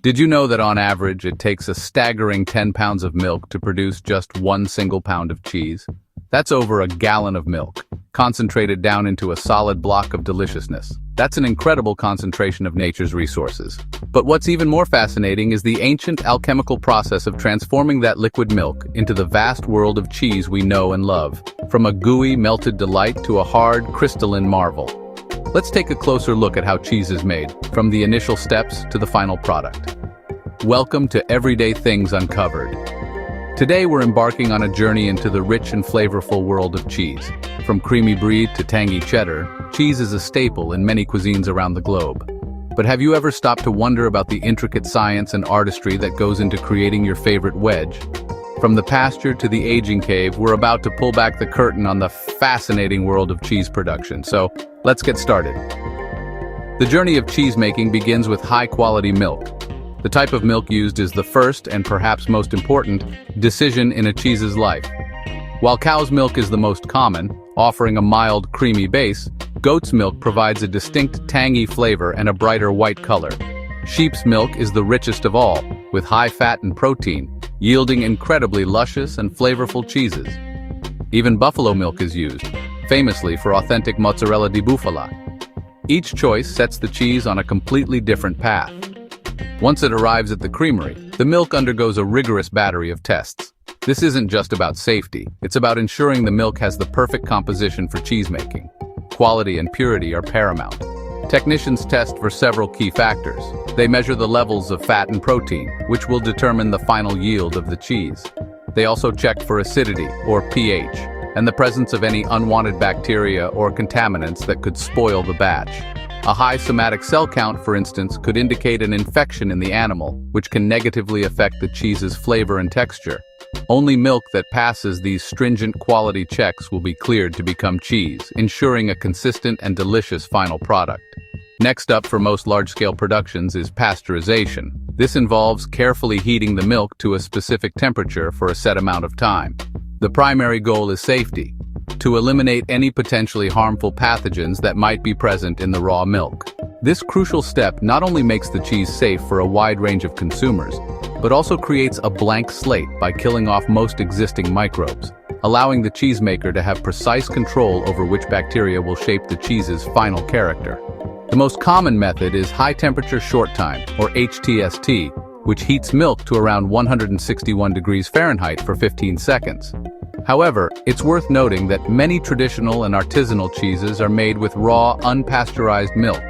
Did you know that on average it takes a staggering 10 pounds of milk to produce just 1 single pound of cheese? That's over a gallon of milk, concentrated down into a solid block of deliciousness. That's an incredible concentration of nature's resources. But what's even more fascinating is the ancient alchemical process of transforming that liquid milk into the vast world of cheese we know and love, from a gooey, melted delight to a hard, crystalline marvel. Let's take a closer look at how cheese is made, from the initial steps to the final product. Welcome to Everyday Things Uncovered. Today we're embarking on a journey into the rich and flavorful world of cheese. From creamy brie to tangy cheddar, cheese is a staple in many cuisines around the globe. But have you ever stopped to wonder about the intricate science and artistry that goes into creating your favorite wedge? From the pasture to the aging cave, we're about to pull back the curtain on the fascinating world of cheese production. So, let's get started. The journey of cheese making begins with high-quality milk. The type of milk used is the first, and perhaps most important, decision in a cheese's life. While cow's milk is the most common, offering a mild, creamy base, goat's milk provides a distinct tangy flavor and a brighter white color. Sheep's milk is the richest of all, with high fat and protein, yielding incredibly luscious and flavorful cheeses. Even buffalo milk is used, famously for authentic mozzarella di bufala. Each choice sets the cheese on a completely different path. Once it arrives at the creamery, the milk undergoes a rigorous battery of tests. This isn't just about safety, it's about ensuring the milk has the perfect composition for cheesemaking. Quality and purity are paramount. Technicians test for several key factors. They measure the levels of fat and protein, which will determine the final yield of the cheese. They also check for acidity, or pH, and the presence of any unwanted bacteria or contaminants that could spoil the batch. A high somatic cell count, for instance, could indicate an infection in the animal, which can negatively affect the cheese's flavor and texture. Only milk that passes these stringent quality checks will be cleared to become cheese, ensuring a consistent and delicious final product. Next up for most large-scale productions is pasteurization. This involves carefully heating the milk to a specific temperature for a set amount of time. The primary goal is safety, to eliminate any potentially harmful pathogens that might be present in the raw milk. This crucial step not only makes the cheese safe for a wide range of consumers, but also creates a blank slate by killing off most existing microbes, allowing the cheesemaker to have precise control over which bacteria will shape the cheese's final character. The most common method is high-temperature short-time, or HTST, which heats milk to around 161 degrees Fahrenheit for 15 seconds. However, it's worth noting that many traditional and artisanal cheeses are made with raw, unpasteurized milk.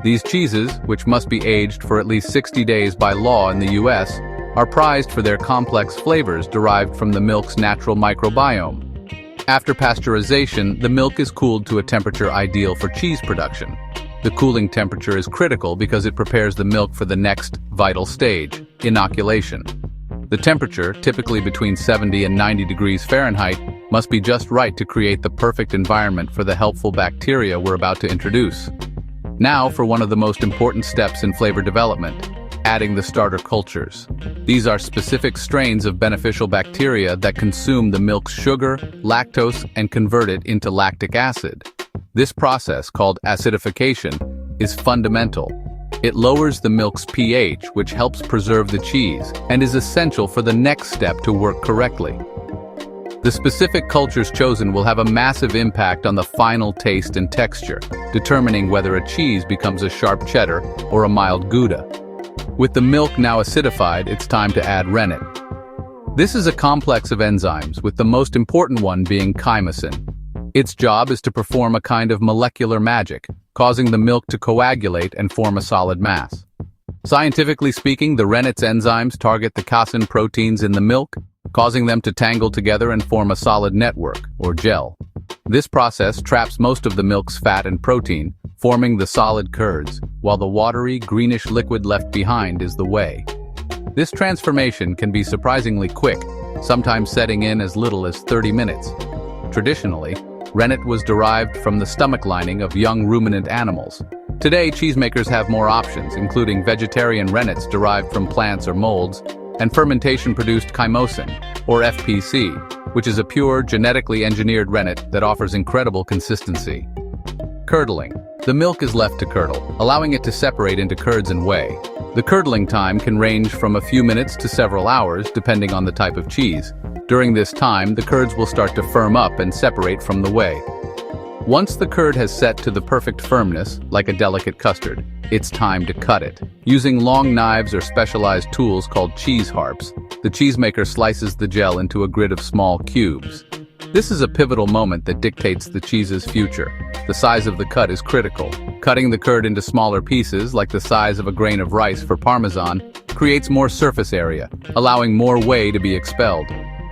These cheeses, which must be aged for at least 60 days by law in the US, are prized for their complex flavors derived from the milk's natural microbiome. After pasteurization, the milk is cooled to a temperature ideal for cheese production. The cooling temperature is critical because it prepares the milk for the next vital stage, inoculation. The temperature, typically between 70 and 90 degrees Fahrenheit, must be just right to create the perfect environment for the helpful bacteria we're about to introduce. Now for one of the most important steps in flavor development, adding the starter cultures. These are specific strains of beneficial bacteria that consume the milk's sugar, lactose, and convert it into lactic acid. This process, called acidification, is fundamental. It lowers the milk's pH, which helps preserve the cheese, and is essential for the next step to work correctly. The specific cultures chosen will have a massive impact on the final taste and texture, determining whether a cheese becomes a sharp cheddar or a mild Gouda. With the milk now acidified, it's time to add rennet. This is a complex of enzymes, with the most important one being chymosin. Its job is to perform a kind of molecular magic, causing the milk to coagulate and form a solid mass. Scientifically speaking, the rennet's enzymes target the casein proteins in the milk, causing them to tangle together and form a solid network, or gel. This process traps most of the milk's fat and protein, forming the solid curds, while the watery, greenish liquid left behind is the whey. This transformation can be surprisingly quick, sometimes setting in as little as 30 minutes. Traditionally, rennet was derived from the stomach lining of young ruminant animals. Today, cheesemakers have more options, including vegetarian rennets derived from plants or molds, and fermentation-produced chymosin, or FPC, which is a pure, genetically engineered rennet that offers incredible consistency. Curdling. The milk is left to curdle, allowing it to separate into curds and whey. The curdling time can range from a few minutes to several hours, depending on the type of cheese. During this time, the curds will start to firm up and separate from the whey. Once the curd has set to the perfect firmness, like a delicate custard, it's time to cut it. Using long knives or specialized tools called cheese harps, the cheesemaker slices the gel into a grid of small cubes. This is a pivotal moment that dictates the cheese's future. The size of the cut is critical. Cutting the curd into smaller pieces, like the size of a grain of rice for Parmesan, creates more surface area, allowing more whey to be expelled.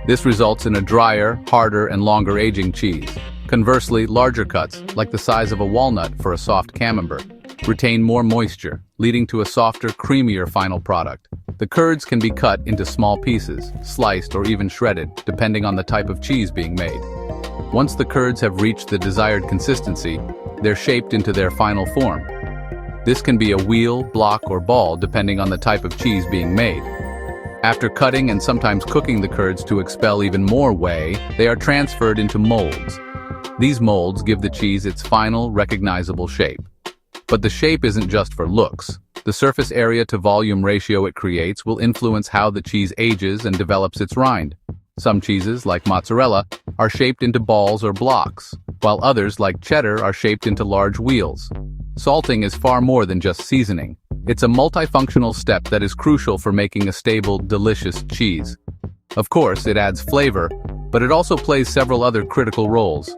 This results in a drier, harder, and longer aging cheese. Conversely, larger cuts, like the size of a walnut for a soft camembert, retain more moisture, leading to a softer, creamier final product. The curds can be cut into small pieces, sliced or even shredded, depending on the type of cheese being made. Once the curds have reached the desired consistency, they're shaped into their final form. This can be a wheel, block, or ball depending on the type of cheese being made. After cutting and sometimes cooking the curds to expel even more whey, they are transferred into molds. These molds give the cheese its final, recognizable shape. But the shape isn't just for looks. The surface area to volume ratio it creates will influence how the cheese ages and develops its rind. Some cheeses, like mozzarella, are shaped into balls or blocks, while others, like cheddar, are shaped into large wheels. Salting is far more than just seasoning. It's a multifunctional step that is crucial for making a stable, delicious cheese. Of course, it adds flavor, but it also plays several other critical roles.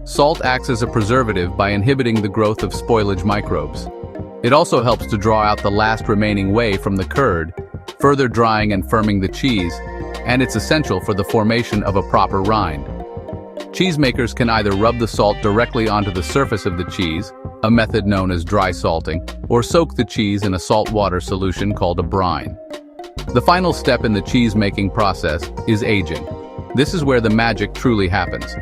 Salt acts as a preservative by inhibiting the growth of spoilage microbes. It also helps to draw out the last remaining whey from the curd, further drying and firming the cheese, and it's essential for the formation of a proper rind. Cheesemakers can either rub the salt directly onto the surface of the cheese, a method known as dry salting, or soak the cheese in a saltwater solution called a brine. The final step in the cheese-making process is aging. This is where the magic truly happens.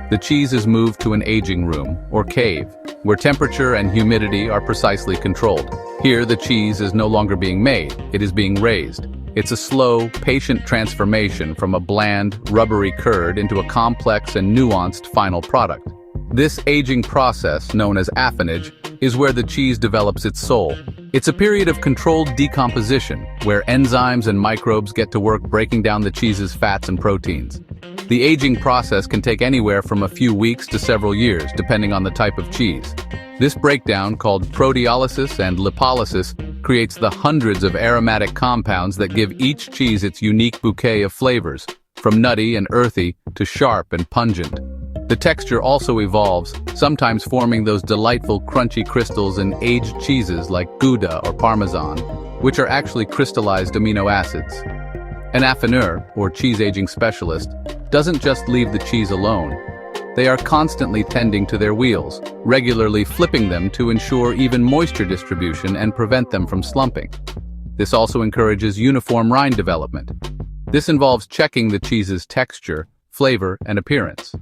The cheese is moved to an aging room, or cave, where temperature and humidity are precisely controlled. Here, the cheese is no longer being made, it is being raised. It's a slow, patient transformation from a bland, rubbery curd into a complex and nuanced final product. This aging process, known as affinage, is where the cheese develops its soul. It's a period of controlled decomposition, where enzymes and microbes get to work breaking down the cheese's fats and proteins. The aging process can take anywhere from a few weeks to several years, depending on the type of cheese. This breakdown, called proteolysis and lipolysis, creates the hundreds of aromatic compounds that give each cheese its unique bouquet of flavors, from nutty and earthy to sharp and pungent. The texture also evolves, sometimes forming those delightful crunchy crystals in aged cheeses like Gouda or Parmesan, which are actually crystallized amino acids. An affineur, or cheese aging specialist, doesn't just leave the cheese alone. They are constantly tending to their wheels, regularly flipping them to ensure even moisture distribution and prevent them from slumping. This also encourages uniform rind development. This involves checking the cheese's texture, flavor, and appearance.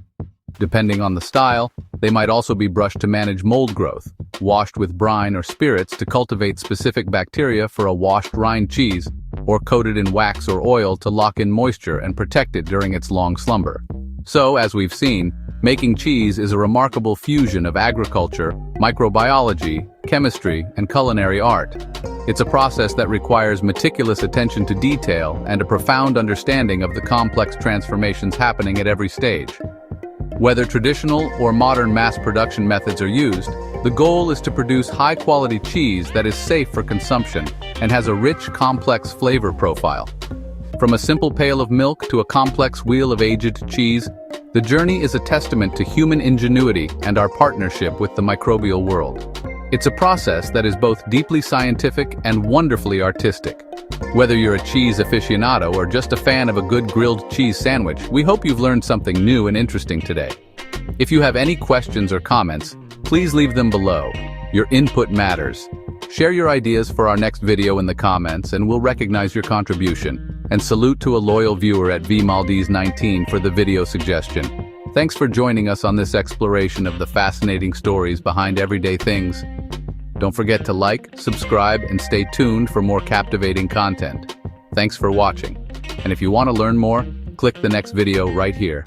Depending on the style, they might also be brushed to manage mold growth, washed with brine or spirits to cultivate specific bacteria for a washed rind cheese, or coated in wax or oil to lock in moisture and protect it during its long slumber. So, as we've seen, making cheese is a remarkable fusion of agriculture, microbiology, chemistry, and culinary art. It's a process that requires meticulous attention to detail and a profound understanding of the complex transformations happening at every stage. Whether traditional or modern mass production methods are used, the goal is to produce high-quality cheese that is safe for consumption and has a rich, complex flavor profile. From a simple pail of milk to a complex wheel of aged cheese, the journey is a testament to human ingenuity and our partnership with the microbial world. It's a process that is both deeply scientific and wonderfully artistic. Whether you're a cheese aficionado or just a fan of a good grilled cheese sandwich, we hope you've learned something new and interesting today. If you have any questions or comments, please leave them below. Your input matters. Share your ideas for our next video in the comments and we'll recognize your contribution. And salute to a loyal viewer at vmaldiz19 for the video suggestion. Thanks for joining us on this exploration of the fascinating stories behind everyday things. Don't forget to like, subscribe, and stay tuned for more captivating content. Thanks for watching. And if you want to learn more, click the next video right here.